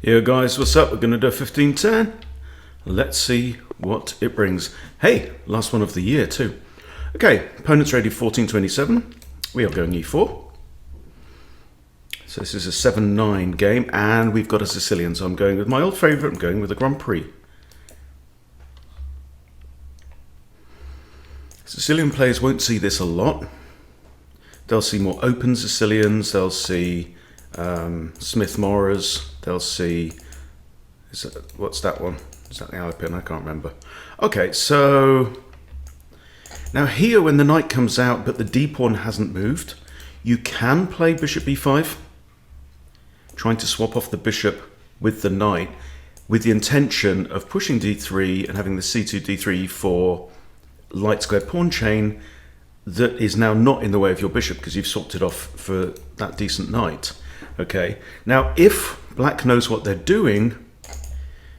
Yo guys, what's up? We're going to do a 15-10. Let's see what it brings. Hey, last one of the year too. Okay, opponent's ready 14-27. We are going e4. So this is a 7-9 game and we've got a Sicilian. So I'm going with my old favourite, I'm going with the Grand Prix. Sicilian players won't see this a lot. They'll see more open Sicilians, they'll see Smith-Morras, they'll see, what's that one? Is that the Alpin? I can't remember. Okay, so now here when the knight comes out but the d-pawn hasn't moved, you can play bishop b5, trying to swap off the bishop with the knight with the intention of pushing d3 and having the c2, d3, e4 light square pawn chain that is now not in the way of your bishop because you've swapped it off for that decent knight. Okay, now if black knows what they're doing,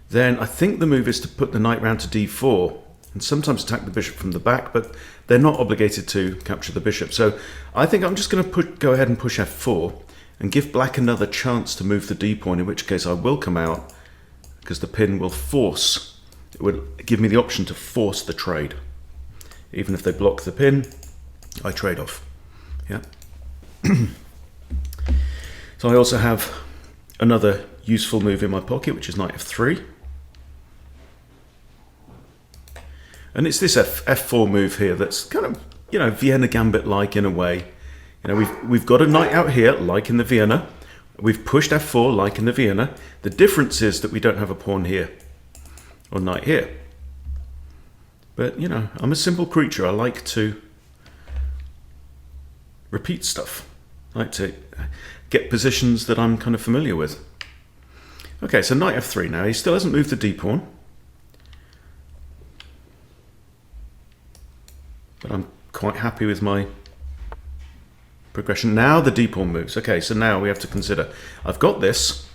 then I think the move is to put the knight round to d4 and sometimes attack the bishop from the back, but they're not obligated to capture the bishop. So I think I'm just going to go ahead and push f4 and give black another chance to move the d-pawn, in which case I will come out because the pin will force, it would give me the option to force the trade. Even if they block the pin, I trade off. Yeah. So I also have another useful move in my pocket, which is knight f3. And it's this f4 move here that's kind of, you know, Vienna Gambit-like in a way. You know, we've got a knight out here, like in the Vienna. We've pushed f4, like in the Vienna. The difference is that we don't have a pawn here, or knight here. But, you know, I'm a simple creature. I like to repeat stuff. I like to get positions that I'm kind of familiar with. Okay, so knight f3 now. He still hasn't moved the d-pawn. But I'm quite happy with my progression. Now the d-pawn moves. Okay, so now we have to consider. I've got this,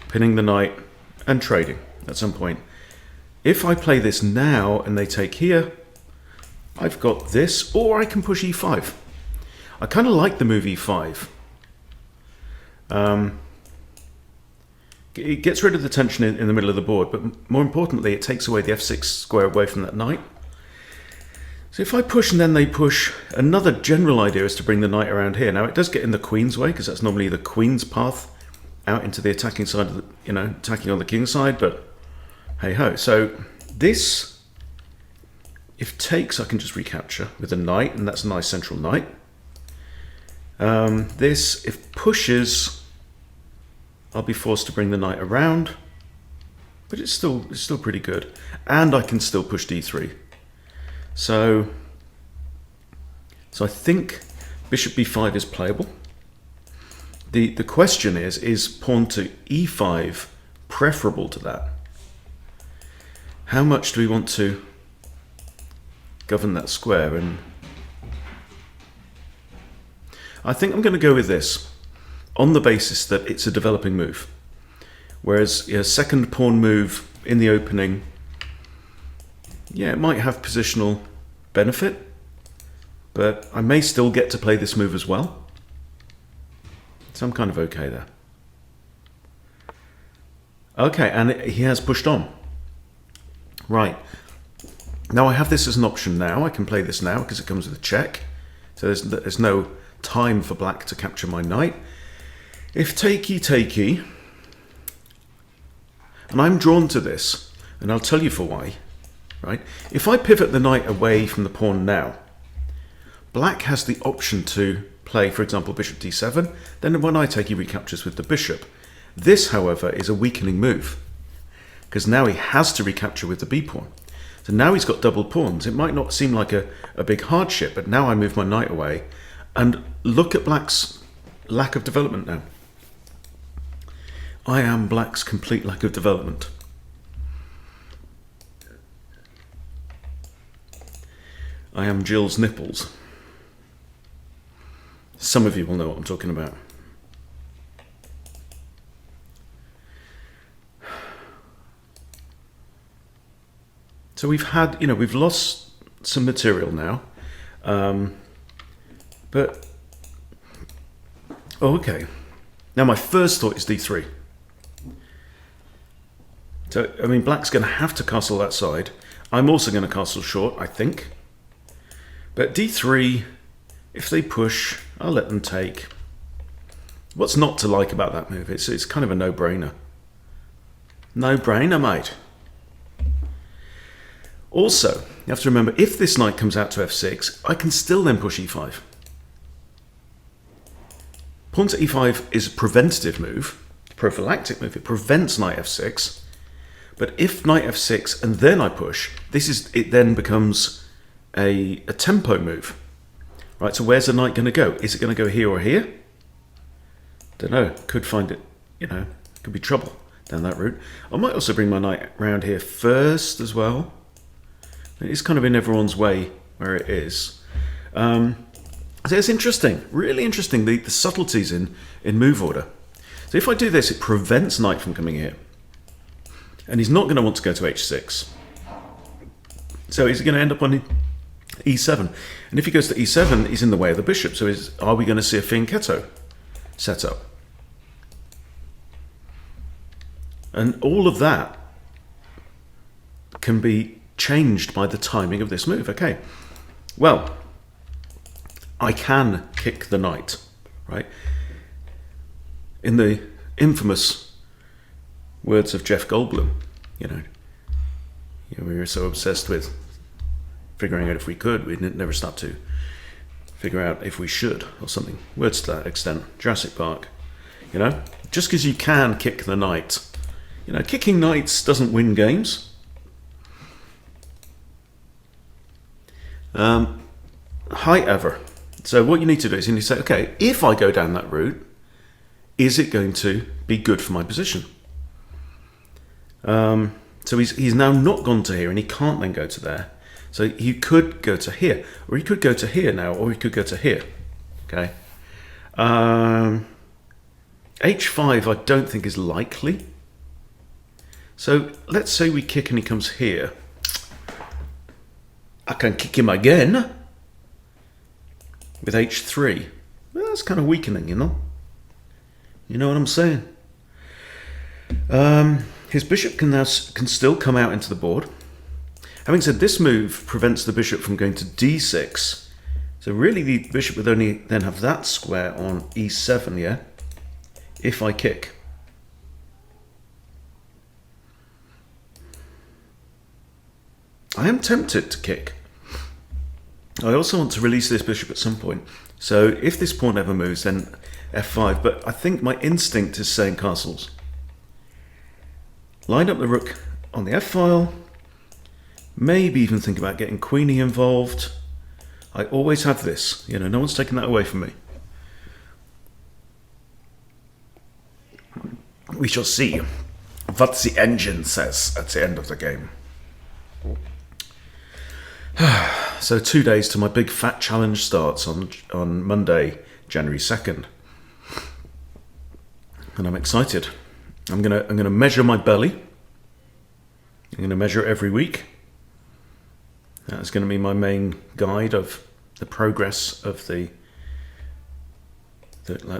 pinning the knight and trading at some point. If I play this now and they take here, I've got this, or I can push e5. I kind of like the move e5. It gets rid of the tension in the middle of the board, but more importantly, it takes away the f6 square away from that knight. So if I push and then they push, another general idea is to bring the knight around here. Now it does get in the queen's way, because that's normally the queen's path out into the attacking side of the, you know, attacking on the king's side, but hey ho. So this, if takes, I can just recapture with a knight, and that's a nice central knight. This, if pushes, I'll be forced to bring the knight around, but it's still pretty good, and I can still push d3. So I think bishop b5 is playable. The question is pawn to e5 preferable to that? How much do we want to govern that square? And I think I'm going to go with this on the basis that it's a developing move. Whereas a second pawn move in the opening, yeah, it might have positional benefit, but I may still get to play this move as well. So I'm kind of okay there. Okay, and he has pushed on. Right. Now I have this as an option now. I can play this now because it comes with a check. So there's no time for black to capture my knight. If takey, and I'm drawn to this, and I'll tell you for why, right? If I pivot the knight away from the pawn now, black has the option to play, for example, bishop d7, then when I take, he recaptures with the bishop. This, however, is a weakening move, because now he has to recapture with the b-pawn. So now he's got double pawns. It might not seem like a big hardship, but now I move my knight away, and look at black's lack of development now. I am black's complete lack of development. I am Jill's nipples. Some of you will know what I'm talking about. So we've had, you know, we've lost some material now. But, oh, okay. Now my first thought is d3. So, I mean, black's going to have to castle that side. I'm also going to castle short, I think. But d3, if they push, I'll let them take. What's not to like about that move? It's kind of a no-brainer. No-brainer, mate. Also, you have to remember, if this knight comes out to f6, I can still then push e5. Pawn to e5 is a preventative move, prophylactic move. It prevents knight f6. But if knight f6 and then I push, it then becomes a tempo move. Right, so where's the knight going to go? Is it going to go here or here? Don't know. Could find it, could be trouble down that route. I might also bring my knight round here first as well. It's kind of in everyone's way where it is. So it's interesting, really interesting, the subtleties in move order. So if I do this, it prevents knight from coming here. And he's not going to want to go to h6. So he's going to end up on e7. And if he goes to e7, he's in the way of the bishop. So are we going to see a fianchetto set up? And all of that can be changed by the timing of this move. Okay, well, I can kick the knight, right? In the infamous words of Jeff Goldblum, we were so obsessed with figuring out if we could, we'd never stop to figure out if we should, or something. Words to that extent. Jurassic Park. Just because you can kick the knight, kicking knights doesn't win games. However, so what you need to do is you need to say, okay, if I go down that route, is it going to be good for my position? So he's now not gone to here, and he can't then go to there. So he could go to here, or he could go to here now, or he could go to here. Okay. h5 I don't think is likely. So let's say we kick and he comes here. I can kick him again with h3. Well, that's kind of weakening, You know what I'm saying? His bishop can still come out into the board. Having said, this move prevents the bishop from going to d6. So really the bishop would only then have that square on e7, yeah? If I kick. I am tempted to kick. I also want to release this bishop at some point. So if this pawn ever moves, then f5. But I think my instinct is saying castles. Line up the rook on the f-file. Maybe even think about getting queenie involved. I always have this. No one's taking that away from me. We shall see what the engine says at the end of the game. So 2 days to my big fat challenge starts on Monday, January 2nd. And I'm excited. I'm gonna measure my belly. I'm gonna measure it every week. That's gonna be my main guide of the progress of the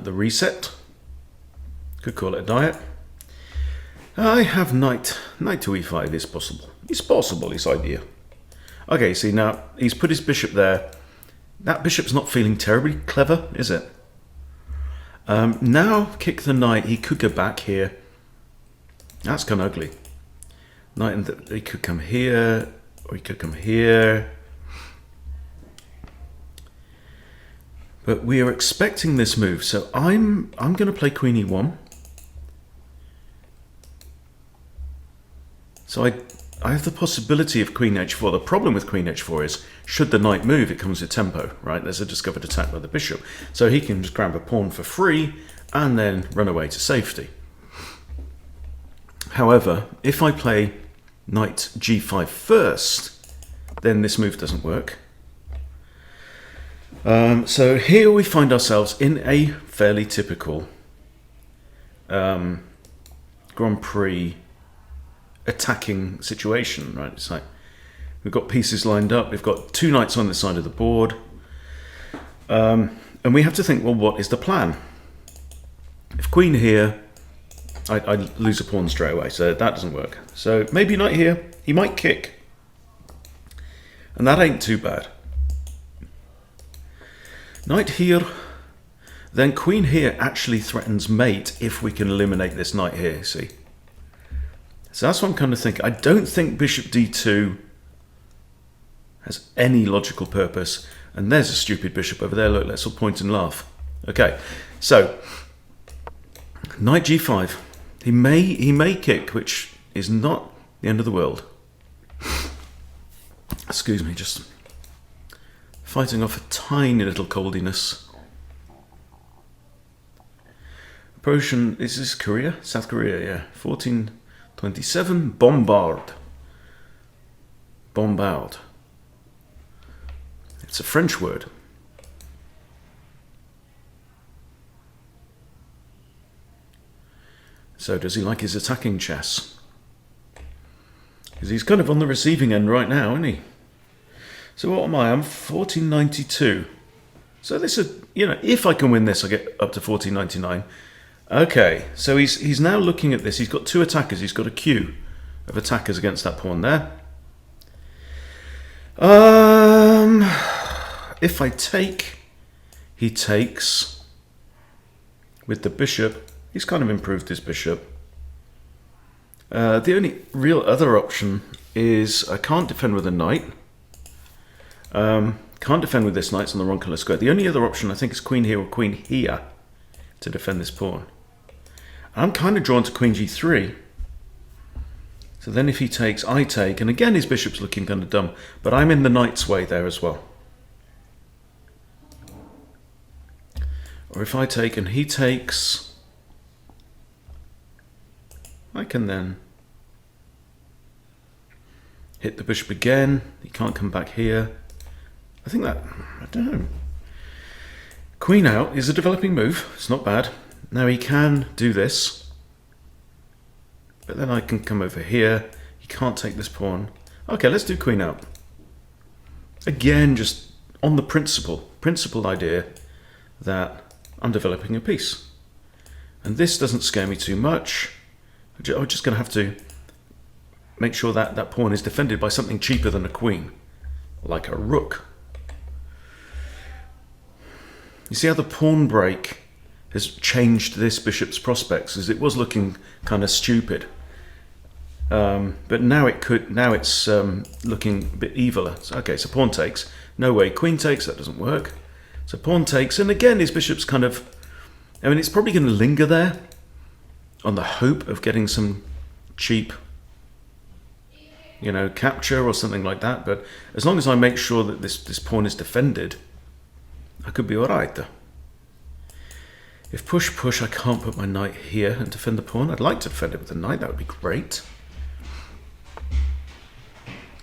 reset. Could call it a diet. I have knight to e5 is possible. It's possible, this idea. Okay, see now he's put his bishop there. That bishop's not feeling terribly clever, is it? Now kick the knight. He could go back here. That's kind of ugly. Knight, and he could come here, or he could come here. But we are expecting this move, so I'm going to play queen e1. So I have the possibility of queen h4. The problem with queen h4 is, should the knight move, it comes with tempo, right? There's a discovered attack by the bishop. So he can just grab a pawn for free and then run away to safety. However, if I play knight g5 first, then this move doesn't work. So here we find ourselves in a fairly typical Grand Prix attacking situation, right? It's like we've got pieces lined up, we've got two knights on the side of the board, and we have to think, well, what is the plan? If queen here, I lose a pawn straight away, so that doesn't work. So maybe knight here. He might kick. And that ain't too bad. Knight here. Then queen here actually threatens mate if we can eliminate this knight here, see? So that's what I'm kind of thinking. I don't think bishop d2 has any logical purpose. And there's a stupid bishop over there. Look, let's all point and laugh. Okay, so knight g5. He may kick, which is not the end of the world. Excuse me, just fighting off a tiny little coldiness. Approaching, is this Korea? South Korea, yeah. 1427, bombard. Bombard. It's a French word. So does he like his attacking chess? Because he's kind of on the receiving end right now, isn't he? So what am I? I'm 1492. So this is, you know, if I can win this, I get up to 1499. Okay, so he's now looking at this. He's got two attackers. He's got a queue of attackers against that pawn there. If I take, he takes with the bishop. He's kind of improved his bishop. The only real other option is I can't defend with a knight. Can't defend with this knight, it's on the wrong colour square. The only other option I think is queen here or queen here to defend this pawn. I'm kind of drawn to queen g3. So then if he takes, I take, and again his bishop's looking kind of dumb, but I'm in the knight's way there as well. Or if I take and he takes, I can then hit the bishop again. He can't come back here. I think that, I don't know. Queen out is a developing move. It's not bad. Now he can do this. But then I can come over here. He can't take this pawn. Okay, let's do queen out. Again, just on the principled idea that I'm developing a piece. And this doesn't scare me too much. I'm just going to have to make sure that that pawn is defended by something cheaper than a queen, like a rook. You see how the pawn break has changed this bishop's prospects, as it was looking kind of stupid. But now it's looking a bit eviler. So, okay, so pawn takes. No way. Queen takes, that doesn't work. So pawn takes, and again his bishop's kind of, I mean, it's probably going to linger there on the hope of getting some cheap, you know, capture or something like that. But as long as I make sure that this pawn is defended, I could be alright though. If push, I can't put my knight here and defend the pawn. I'd like to defend it with the knight, that would be great.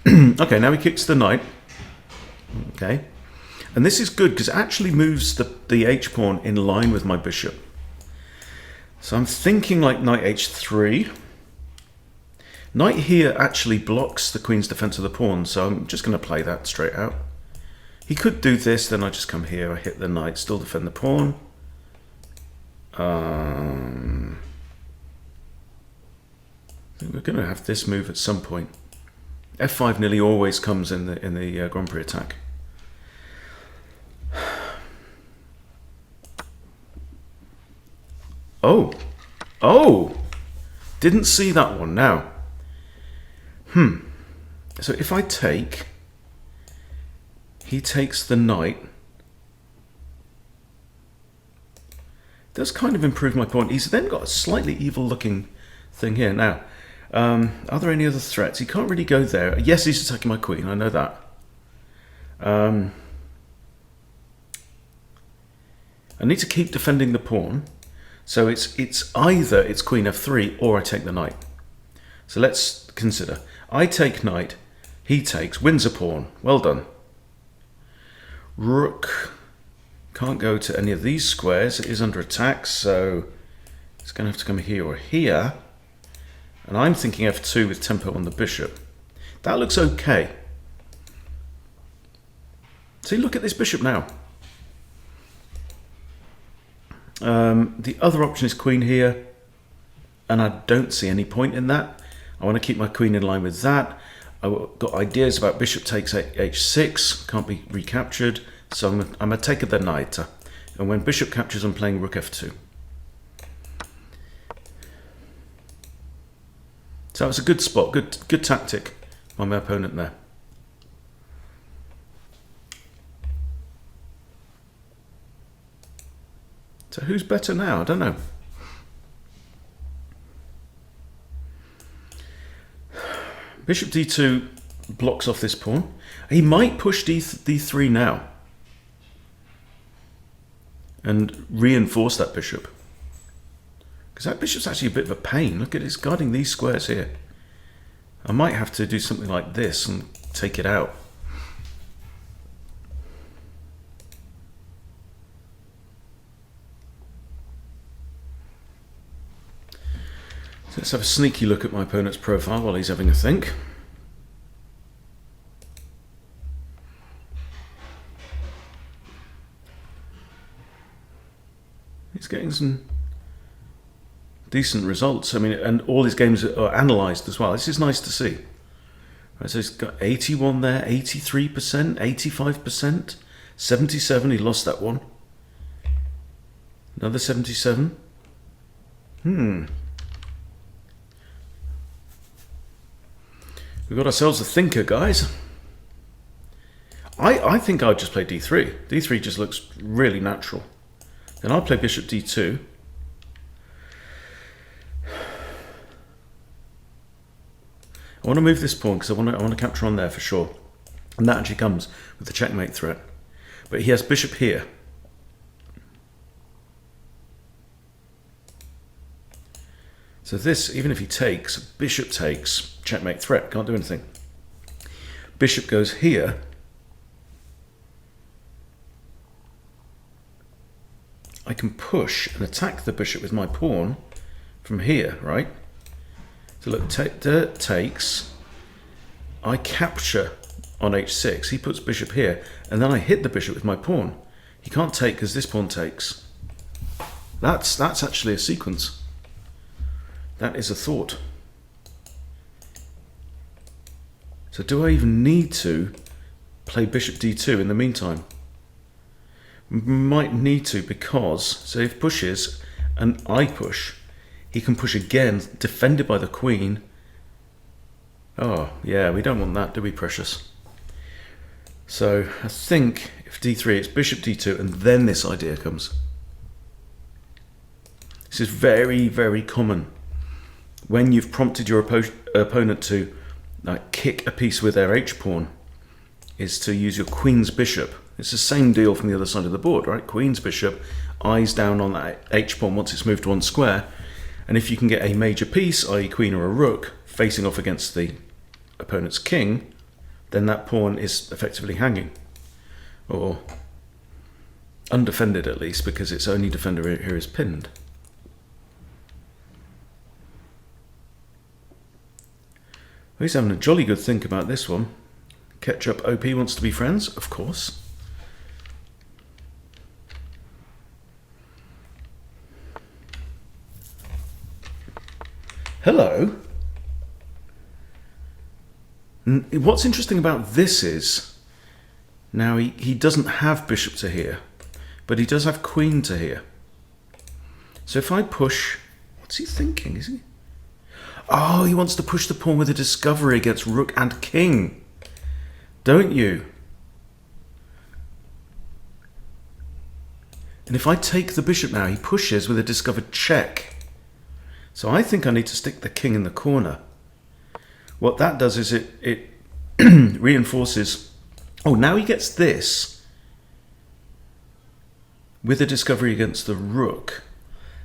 Okay, now he kicks the knight. Okay. And this is good because it actually moves the h-pawn in line with my bishop. So I'm thinking like knight h3. Knight here actually blocks the queen's defense of the pawn, so I'm just going to play that straight out. He could do this, then I just come here, I hit the knight, still defend the pawn. I think we're going to have this move at some point. f5 nearly always comes in the Grand Prix attack. Oh! Didn't see that one now. So if I take, he takes the knight. Does kind of improve my pawn. He's then got a slightly evil looking thing here. Now, are there any other threats? He can't really go there. Yes, he's attacking my queen, I know that. I need to keep defending the pawn. So it's either it's queen f3 or I take the knight. So let's consider. I take knight, he takes, wins a pawn. Well done. Rook can't go to any of these squares. It is under attack, so it's going to have to come here or here. And I'm thinking f2 with tempo on the bishop. That looks okay. See, look at this bishop now. The other option is queen here. and I don't see any point in that. I want to keep my queen in line with that. I've got ideas about bishop takes h6, can't be recaptured, so I'm going to take the knight. And when bishop captures, I'm playing rook f2. So that was a good spot, good tactic by my opponent there. So who's better now? I don't know. Bishop d2 blocks off this pawn. He might push d3 now and reinforce that bishop. Because that bishop's actually a bit of a pain. Look at it, it's guarding these squares here. I might have to do something like this and take it out. So let's have a sneaky look at my opponent's profile while he's having a think. He's getting some decent results. I mean, and all his games are analysed as well. This is nice to see. Right, so he's got 81 there, 83%, 85%, 77. He lost that one. Another 77. We've got ourselves a thinker, guys. I think I'd just play d3. d3 just looks really natural. Then I'll play bishop d2. I want to move this pawn because I want to capture on there for sure. And that actually comes with the checkmate threat. But he has bishop here. So this, even if he takes, bishop takes, checkmate threat, can't do anything. Bishop goes here. I can push and attack the bishop with my pawn from here, right? So look, takes, I capture on h6, he puts bishop here, and then I hit the bishop with my pawn. He can't take because this pawn takes. That's actually a sequence. That is a thought. So do I even need to play bishop d2 in the meantime? Might need to, because, so if pushes and I push, he can push again, defended by the queen. Oh, yeah, we don't want that, do we, precious? So I think if d3, it's bishop d2, and then this idea comes. This is very, very common. When you've prompted your opponent to kick a piece with their h-pawn, is to use your queen's bishop. It's the same deal from the other side of the board, right? Queen's bishop, eyes down on that h-pawn once it's moved one square. And if you can get a major piece, i.e. queen or a rook, facing off against the opponent's king, then that pawn is effectively hanging. Or undefended at least, because its only defender here is pinned. He's having a jolly good think about this one. Ketchup OP wants to be friends, of course. Hello. What's interesting about this is, now he doesn't have bishop to here, but he does have queen to here. So if I push, what's he thinking, is he? Oh, he wants to push the pawn with a discovery against rook and king. Don't you? And if I take the bishop now, he pushes with a discovered check. So I think I need to stick the king in the corner. What that does is it reinforces... Oh, now he gets this with a discovery against the rook.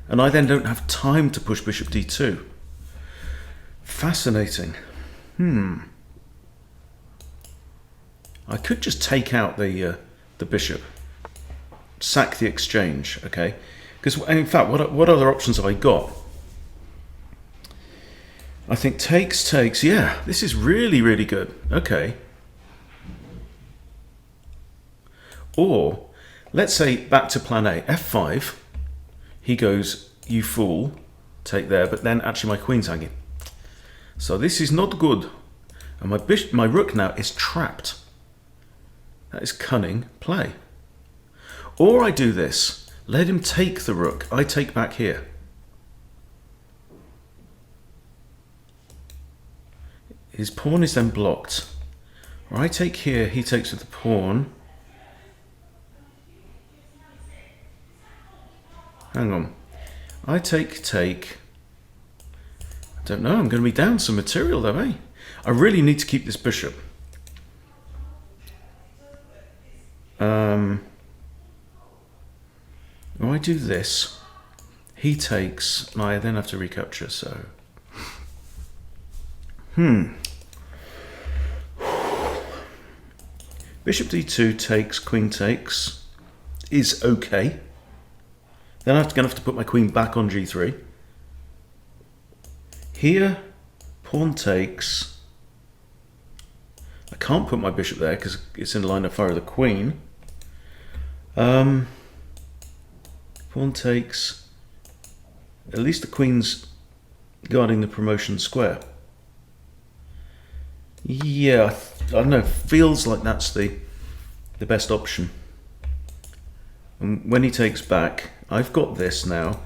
And I then don't have time to push bishop d2. Fascinating. I could just take out the bishop, sack the exchange, okay? Because in fact, what other options have I got? I think takes. Yeah, this is really, really good. Okay. Or let's say back to plan A, f5. He goes, you fool. take there, but then actually my queen's hanging. So this is not good. And my rook now is trapped. That is cunning play. Or I do this. Let him take the rook. I take back here. His pawn is then blocked. Or I take here, he takes with the pawn. Hang on. I take. I don't know, I'm going to be down some material though, eh? I really need to keep this bishop. Well, I do this. He takes, and I then have to recapture, so... Bishop d2 takes, queen takes, is okay. Then I'm going to have to put my queen back on g3. Here, pawn takes. I can't put my bishop there because it's in line of fire of the queen. Pawn takes. At least the queen's guarding the promotion square. Yeah, I don't know, feels like that's the best option. And when he takes back, I've got this now.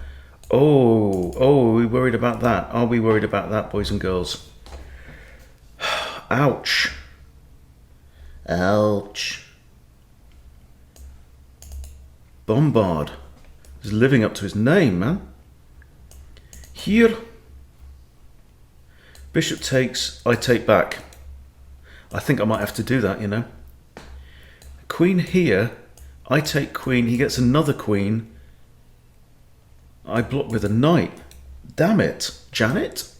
Oh, are we worried about that? Are we worried about that, boys and girls? Ouch. Ouch. Bombard is living up to his name, man. Here, bishop takes, I take back. I think I might have to do that, you know. Queen here, I take queen, he gets another queen. I block with a knight. Damn it, Janet.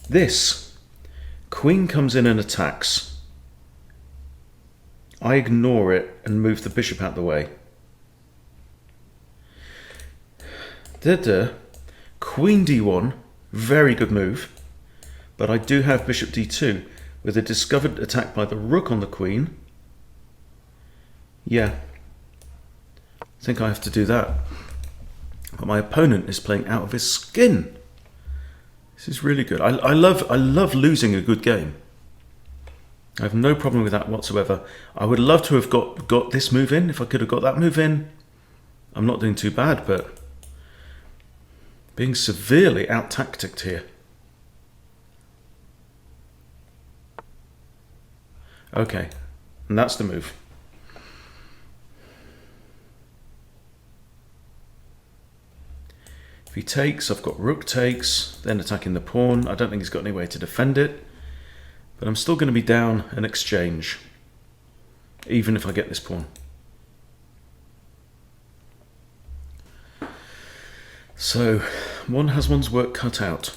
This, queen comes in and attacks. I ignore it and move the bishop out the way. Queen d1, very good move. But I do have bishop d2 with a discovered attack by the rook on the queen. Yeah, I think I have to do that. But my opponent is playing out of his skin. This is really good. I love losing a good game. I have no problem with that whatsoever. I would love to have got this move in. If I could have got that move in, I'm not doing too bad, but being severely out-tacticked here. Okay, and that's the move. If he takes, I've got rook takes, then attacking the pawn. I don't think he's got any way to defend it, but I'm still going to be down an exchange, even if I get this pawn. So, one has one's work cut out.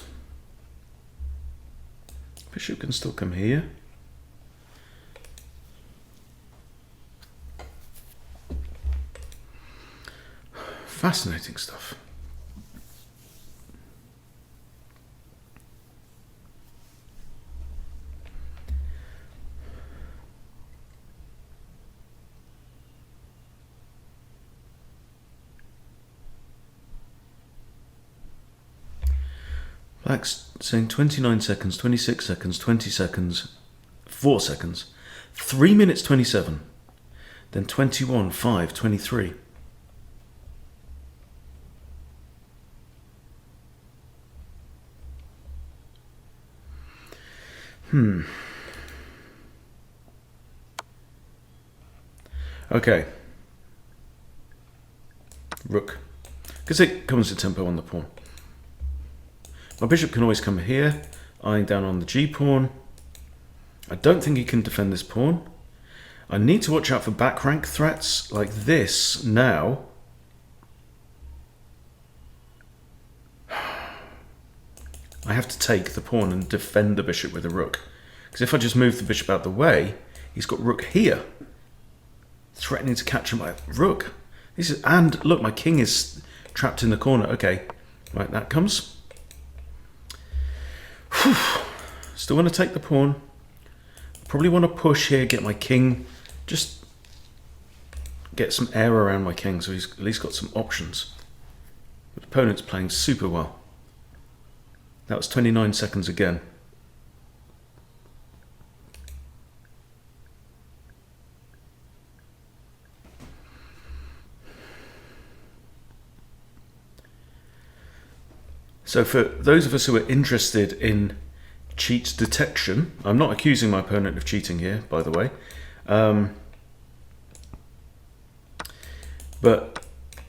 Bishop can still come here. Fascinating stuff. Black's saying 29 seconds, 26 seconds, 20 seconds, 4 seconds, 3 minutes 27, then 21, 5, 23. Okay. Rook. Because it comes to tempo on the pawn. My bishop can always come here, eyeing down on the g-pawn. I don't think he can defend this pawn. I need to watch out for back rank threats like this now. I have to take the pawn and defend the bishop with a rook. Because if I just move the bishop out the way, he's got rook here, threatening to capture my rook. And look, my king is trapped in the corner. Okay, right, that comes. Whew. Still want to take the pawn. Probably want to push here, get my king, just get some air around my king so he's at least got some options. The opponent's playing super well. That was 29 seconds again. So for those of us who are interested in cheat detection, I'm not accusing my opponent of cheating here, by the way. But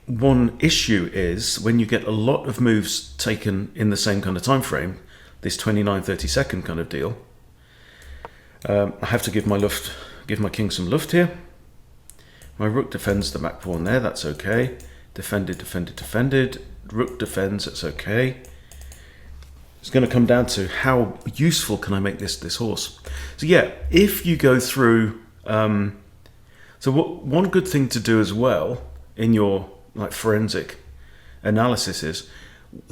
one issue is when you get a lot of moves taken in the same kind of time frame, this 29-30 second kind of deal, I have to give my king some luft here. My rook defends the back pawn there, that's okay. Defended, defended, defended. Rook defends, that's okay. It's going to come down to how useful can I make this horse. So yeah, if you go through, one good thing to do as well in your like forensic analysis is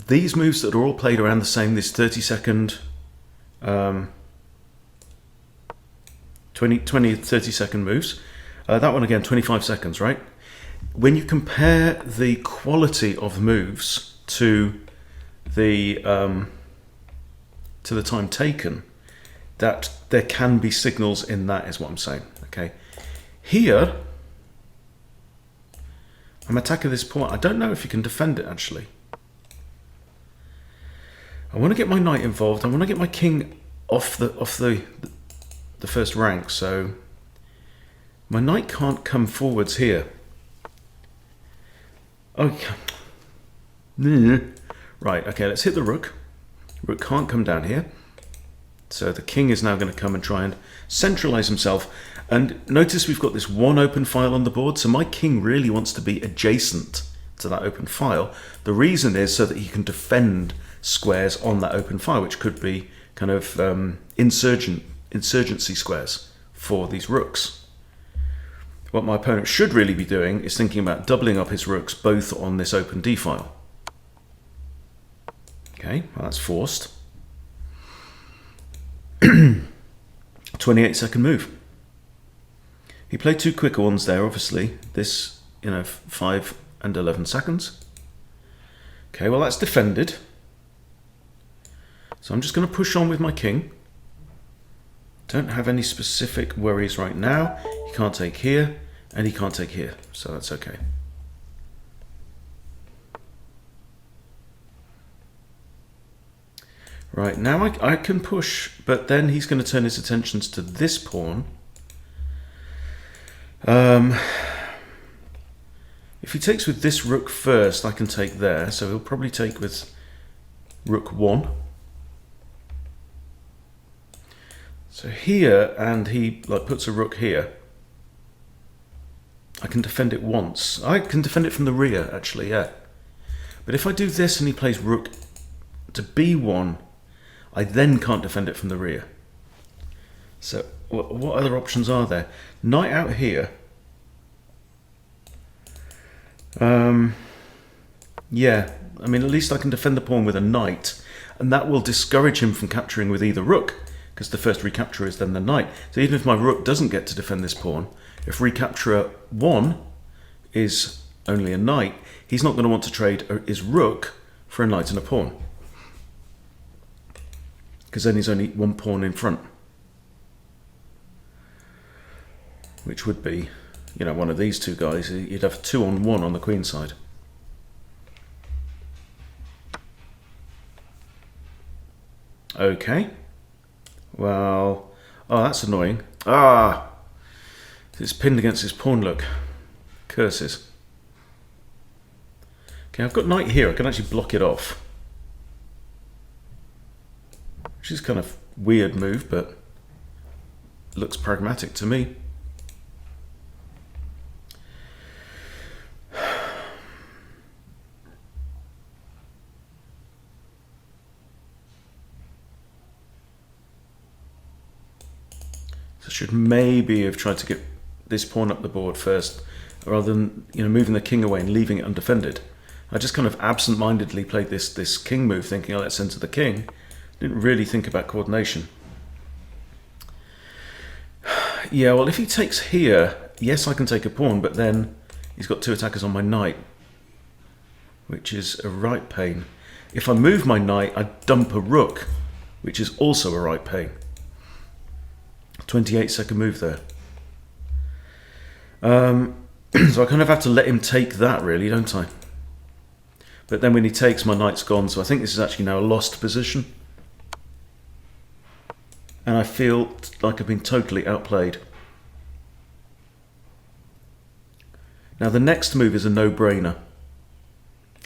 these moves that are all played around the same, this 30-second, 30-second moves. That one again, 25 seconds, right? When you compare the quality of moves to the time taken, that there can be signals in that, is what I'm saying. Okay, here I'm attacking this pawn. I don't know if you can defend it actually. I want to get my knight involved. I want to get my king off the first rank. So my knight can't come forwards here. Okay. Right. Okay. Let's hit the rook. Rook can't come down here. So the king is now going to come and try and centralize himself. And notice we've got this one open file on the board. So my king really wants to be adjacent to that open file. The reason is so that he can defend squares on that open file, which could be kind of insurgency squares for these rooks. What my opponent should really be doing is thinking about doubling up his rooks both on this open d file. Okay, well, that's forced. 28-second move. He played two quicker ones there, obviously. This, 5 and 11 seconds. Okay, well, that's defended. So I'm just going to push on with my king. Don't have any specific worries right now. He can't take here, and he can't take here, so that's okay. Right, now I can push, but then he's going to turn his attentions to this pawn. If he takes with this rook first, I can take there, so he'll probably take with rook 1. So here, and he puts a rook here. I can defend it once. I can defend it from the rear, actually, yeah. But if I do this and he plays rook to b1, I then can't defend it from the rear. So what other options are there? Knight out here. Yeah, I mean, at least I can defend the pawn with a knight, and that will discourage him from capturing with either rook, because the first recapture is then the knight. So even if my rook doesn't get to defend this pawn, if recapture 1 is only a knight, he's not going to want to trade his rook for a knight and a pawn, because then he's only one pawn in front, which would be, one of these two guys. You'd have 2-on-1 on the queen side. Okay. Well, oh, that's annoying. Ah, it's pinned against his pawn, look. Curses. Okay, I've got knight here. I can actually block it off. Which is kind of weird move, but looks pragmatic to me. So I should maybe have tried to get this pawn up the board first, rather than moving the king away and leaving it undefended. I just kind of absent-mindedly played this king move, thinking, oh, let's enter the king. Didn't really think about coordination. Yeah, well, if he takes here, yes, I can take a pawn, but then he's got two attackers on my knight, which is a right pain. If I move my knight, I dump a rook, which is also a right pain. 28-second move there. So I kind of have to let him take that, really, don't I? But then when he takes, my knight's gone, so I think this is actually now a lost position. And I feel like I've been totally outplayed. Now the next move is a no-brainer.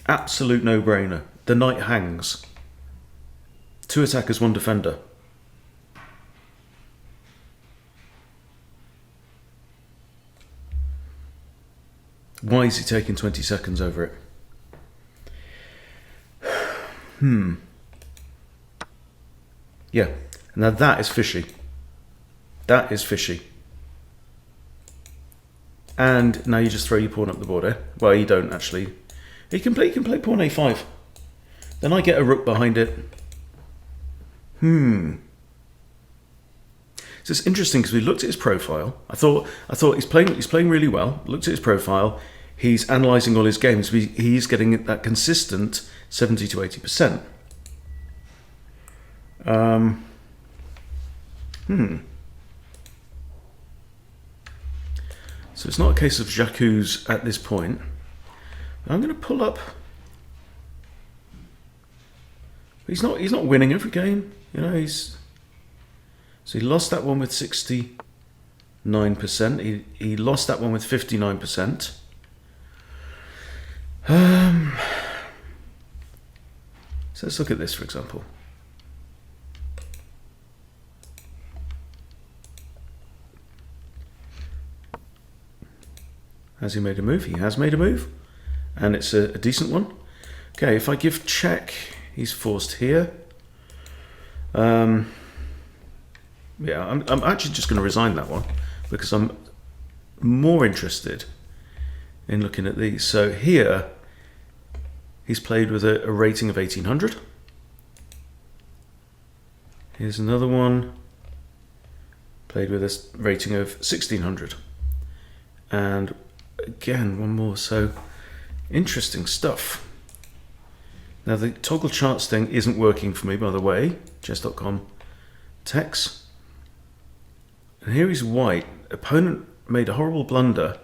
Absolute no-brainer. The knight hangs. 2 attackers, 1 defender. Why is he taking 20 seconds over it? Yeah, now that is fishy. That is fishy. And now you just throw your pawn up the board, eh? Well, you don't actually. He can play pawn a5. Then I get a rook behind it. So it's interesting because we looked at his profile. I thought he's playing really well. Looked at his profile. He's analysing all his games. He's getting that consistent 70 to 80%. So it's not a case of Jacques at this point. I'm going to pull up. He's not winning every game, you know. So he lost that one with 69%. He lost that one with 59%. So let's look at this, for example. Has he made a move? He has made a move, and it's a decent one. Okay, if I give check, he's forced here. Yeah, I'm actually just going to resign that one because I'm more interested in looking at these. So here, he's played with a rating of 1800. Here's another one, played with a rating of 1600. And again, one more. So interesting stuff. Now the toggle charts thing isn't working for me, by the way. Chess.com text. And here he's white. Opponent made a horrible blunder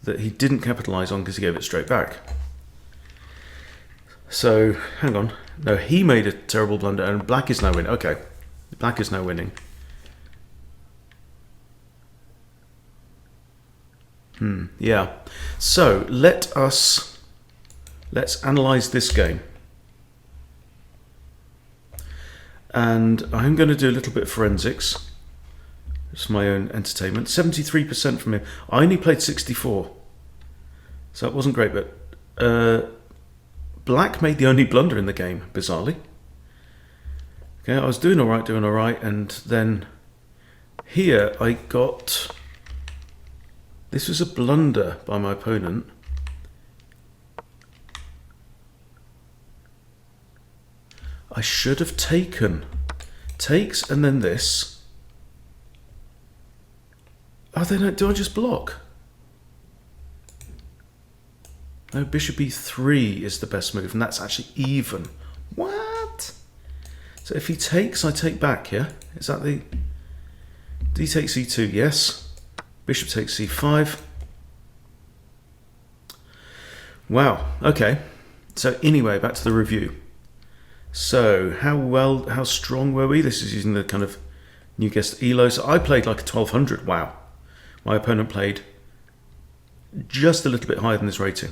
that he didn't capitalize on because he gave it straight back. So hang on. No, he made a terrible blunder and black is now winning. Okay, black is now winning. Yeah. So let's analyze this game. And I'm going to do a little bit of forensics. It's my own entertainment. 73% from him. I only played 64. So that wasn't great, but black made the only blunder in the game, bizarrely. Okay, I was doing all right, and then here I got... This was a blunder by my opponent. I should have taken. Takes and then this. Oh, then do I just block? No, bishop e3 is the best move, and that's actually even. What? So if he takes, I take back, yeah? Is that the... D takes e2, yes. Bishop takes c5. Wow, okay. So anyway, back to the review. So how strong were we? This is using the kind of new guest ELO. So I played like a 1200, wow. My opponent played just a little bit higher than this rating.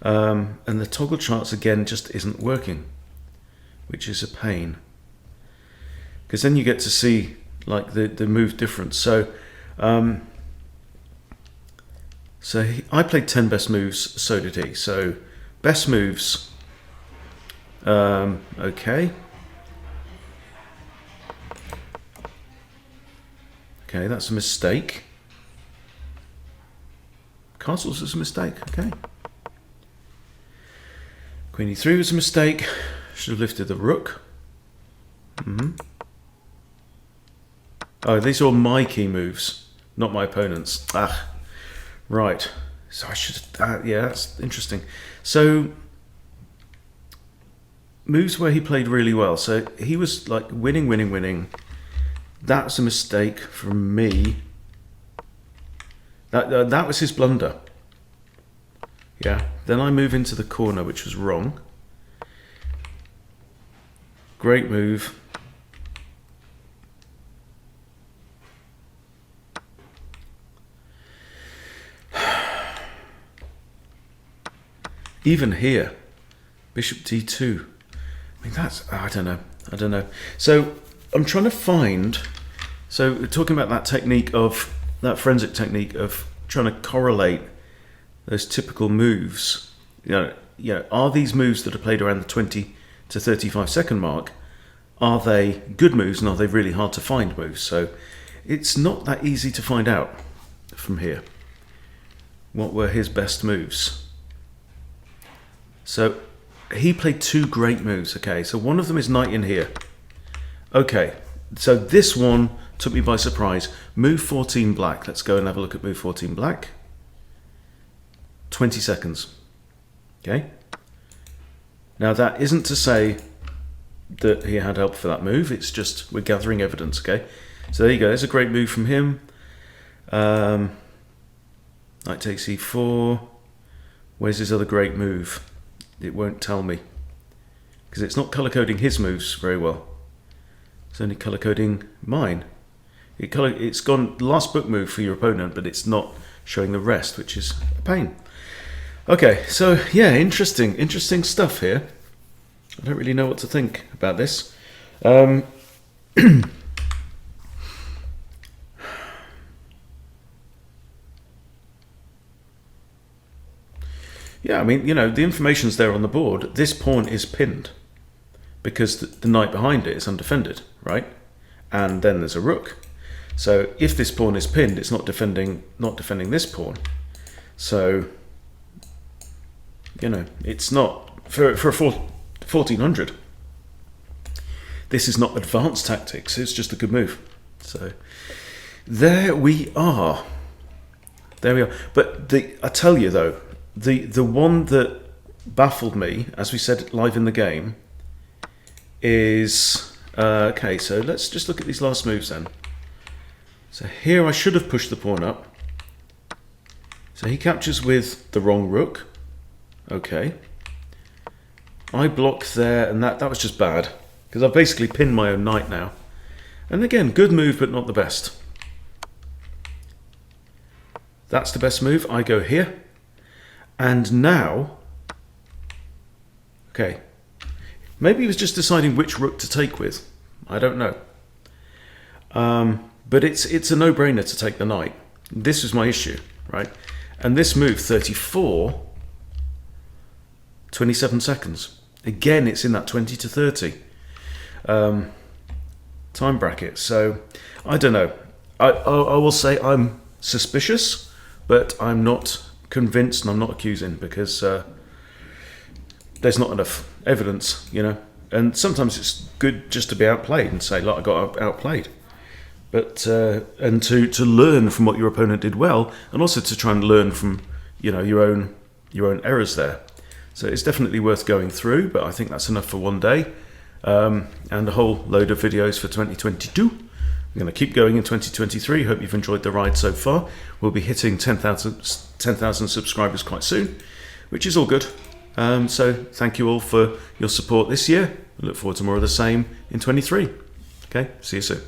And the toggle charts again just isn't working, which is a pain. Because then you get to see like the move difference. So I played 10 best moves, so did he. So best moves, okay. Okay, that's a mistake. Castles is a mistake, okay. Queen e3 was a mistake. Should have lifted the rook. Oh, these are all my key moves, not my opponent's. Right. So I should, yeah, that's interesting. So moves where he played really well. So he was like winning. That's a mistake from me. That was his blunder. Yeah. Then I move into the corner, which was wrong. Great move. Even here, bishop d2. I mean, that's, I don't know. So I'm trying to find, so talking about that technique of, that forensic technique of trying to correlate those typical moves. You know, are these moves that are played around the 20 to 35 second mark, are they good moves and are they really hard to find moves? So it's not that easy to find out from here. What were his best moves? So he played two great moves, okay? So one of them is knight in here. Okay, so this one took me by surprise. Move 14 black. Let's go and have a look at move 14 black. 20 seconds, okay? Now that isn't to say that he had help for that move, it's just we're gathering evidence, okay? So there you go, there's a great move from him. Knight takes e4. Where's his other great move? It won't tell me, because it's not color coding his moves very well. It's only color coding mine. It's gone last book move for your opponent, but it's not showing the rest, which is a pain. Okay, so yeah, interesting stuff here. I don't really know what to think about this. Yeah, I mean, you know, the information's there on the board. This pawn is pinned because the knight behind it is undefended, right? And then there's a rook. So if this pawn is pinned, it's not defending this pawn. So, you know, it's not for a 1400. This is not advanced tactics. It's just a good move. So there we are. There we are. But I tell you though, the one that baffled me, as we said live in the game, is okay. So let's just look at these last moves then. So here I should have pushed the pawn up. So he captures with the wrong rook. Okay. I block there, and that was just bad, because I've basically pinned my own knight now. And again, good move, but not the best. That's the best move. I go here. And now, okay, maybe he was just deciding which rook to take with. I don't know. But it's a no-brainer to take the knight. This was my issue, right? And this move, 34, 27 seconds. Again, it's in that 20 to 30 time bracket. So, I don't know. I will say I'm suspicious, but I'm not convinced and I'm not accusing, because there's not enough evidence, you know. And sometimes it's good just to be outplayed and say, look, I got outplayed. But and to learn from what your opponent did well, and also to try and learn from, you know, your own errors there. So it's definitely worth going through, but I think that's enough for one day, and a whole load of videos for 2022. We're going to keep going in 2023. Hope you've enjoyed the ride so far. We'll be hitting 10,000 subscribers quite soon, which is all good. So thank you all for your support this year. I look forward to more of the same in 23. Okay, see you soon.